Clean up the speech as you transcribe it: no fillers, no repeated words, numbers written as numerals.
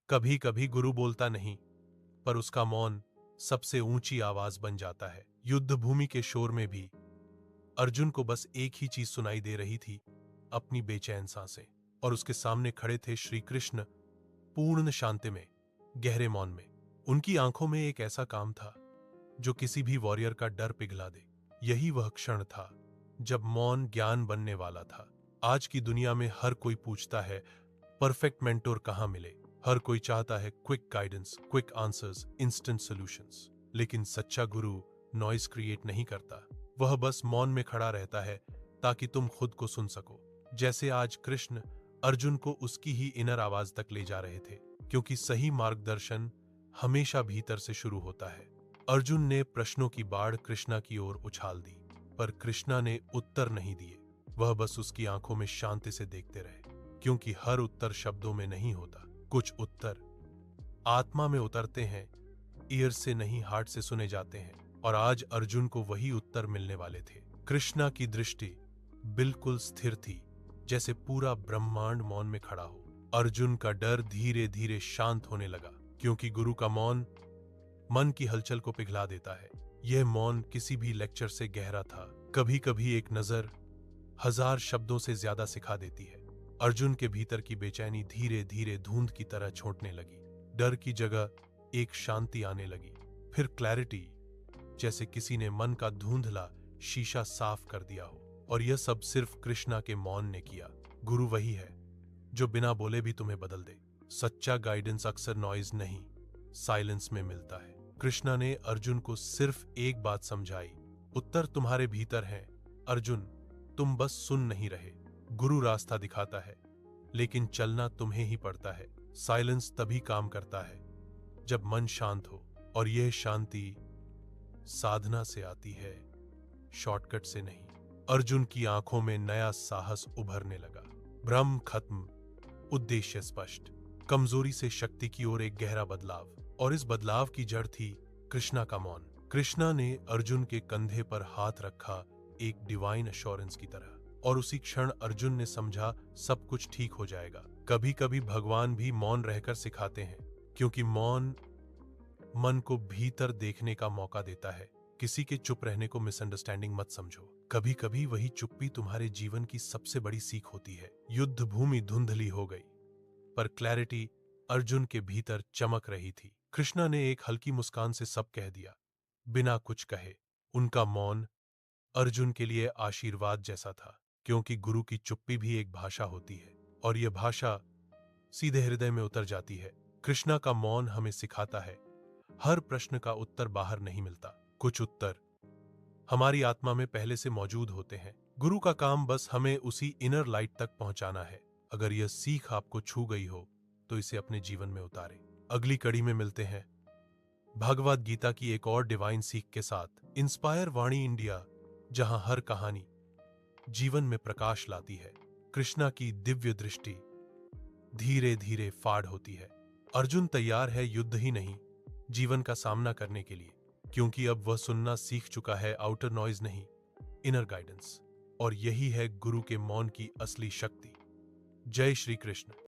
कभी कभी गुरु बोलता नहीं, पर उसका मौन सबसे ऊंची आवाज बन जाता है। युद्ध भूमि के शोर में भी अर्जुन को बस एक ही चीज सुनाई दे रही थी, अपनी बेचैन सांसें। और उसके सामने खड़े थे श्री कृष्ण, पूर्ण शांति में, गहरे मौन में। उनकी आंखों में एक ऐसा काम था जो किसी भी वॉरियर का डर पिघला दे। यही वह क्षण था जब मौन ज्ञान बनने वाला था। आज की दुनिया में हर कोई पूछता है, परफेक्ट मेंटोर कहां मिले। हर कोई चाहता है quick guidance, quick answers, instant solutions. लेकिन सच्चा गुरु नॉइज क्रिएट नहीं करता। वह बस मौन में खड़ा रहता है ताकि तुम खुद को सुन सको। जैसे आज कृष्ण अर्जुन को उसकी ही इनर आवाज तक ले जा रहे थे, क्योंकि सही मार्गदर्शन हमेशा भीतर से शुरू होता है। अर्जुन ने प्रश्नों की बाढ़ कृष्णा की ओर उछाल दी, पर कृष्णा ने उत्तर नहीं दिए। वह बस उसकी आंखों में शांति से देखते रहे, क्योंकि हर उत्तर शब्दों में नहीं होता। कुछ उत्तर आत्मा में उतरते हैं, ईयर से नहीं हार्ट से सुने जाते हैं। और आज अर्जुन को वही उत्तर मिलने वाले थे। कृष्णा की दृष्टि बिल्कुल स्थिर थी, जैसे पूरा ब्रह्मांड मौन में खड़ा हो। अर्जुन का डर धीरे धीरे शांत होने लगा, क्योंकि गुरु का मौन मन की हलचल को पिघला देता है। यह मौन किसी भी लेक्चर से गहरा था। कभी कभी एक नजर 1000 शब्दों से ज्यादा सिखा देती है। अर्जुन के भीतर की बेचैनी धीरे धीरे धुंध की तरह छोटने लगी। डर की जगह एक शांति आने लगी, फिर क्लैरिटी, जैसे किसी ने मन का धुंधला शीशा साफ कर दिया हो। और यह सब सिर्फ कृष्णा के मौन ने किया। गुरु वही है जो बिना बोले भी तुम्हें बदल दे। सच्चा गाइडेंस अक्सर नॉइज नहीं, साइलेंस में मिलता है। कृष्णा ने अर्जुन को सिर्फ एक बात समझाई, उत्तर तुम्हारे भीतर है अर्जुन, तुम बस सुन नहीं रहे। गुरु रास्ता दिखाता है, लेकिन चलना तुम्हें ही पड़ता है। साइलेंस तभी काम करता है जब मन शांत हो, और यह शांति साधना से आती है, शॉर्टकट से नहीं। अर्जुन की आंखों में नया साहस उभरने लगा। भ्रम खत्म, उद्देश्य स्पष्ट, कमजोरी से शक्ति की ओर एक गहरा बदलाव। और इस बदलाव की जड़ थी कृष्णा का मौन। कृष्णा ने अर्जुन के कंधे पर हाथ रखा, एक डिवाइन एश्योरेंस की तरह, और उसी क्षण अर्जुन ने समझा सब कुछ ठीक हो जाएगा। कभी कभी भगवान भी मौन रहकर सिखाते हैं, क्योंकि मौन मन को भीतर देखने का मौका देता है। किसी के चुप रहने को मिसअंडरस्टैंडिंग मत समझो। कभी कभी वही चुप्पी तुम्हारे जीवन की सबसे बड़ी सीख होती है। युद्ध भूमि धुंधली हो गई, पर क्लैरिटी अर्जुन के भीतर चमक रही थी। कृष्णा ने एक हल्की मुस्कान से सब कह दिया, बिना कुछ कहे। उनका मौन अर्जुन के लिए आशीर्वाद जैसा था, क्योंकि गुरु की चुप्पी भी एक भाषा होती है, और यह भाषा सीधे हृदय में उतर जाती है। कृष्णा का मौन हमें सिखाता है, हर प्रश्न का उत्तर बाहर नहीं मिलता। कुछ उत्तर हमारी आत्मा में पहले से मौजूद होते हैं। गुरु का काम बस हमें उसी इनर लाइट तक पहुंचाना है। अगर यह सीख आपको छू गई हो तो इसे अपने जीवन में उतारें। अगली कड़ी में मिलते हैं भगवद गीता की एक और डिवाइन सीख के साथ। इंस्पायर वाणी इंडिया, जहां हर कहानी जीवन में प्रकाश लाती है। कृष्णा की दिव्य दृष्टि धीरे धीरे फाड़ होती है। अर्जुन तैयार है युद्ध ही नहीं, जीवन का सामना करने के लिए, क्योंकि अब वह सुनना सीख चुका है, आउटर नॉइज नहीं, इनर गाइडेंस। और यही है गुरु के मौन की असली शक्ति। जय श्री कृष्ण।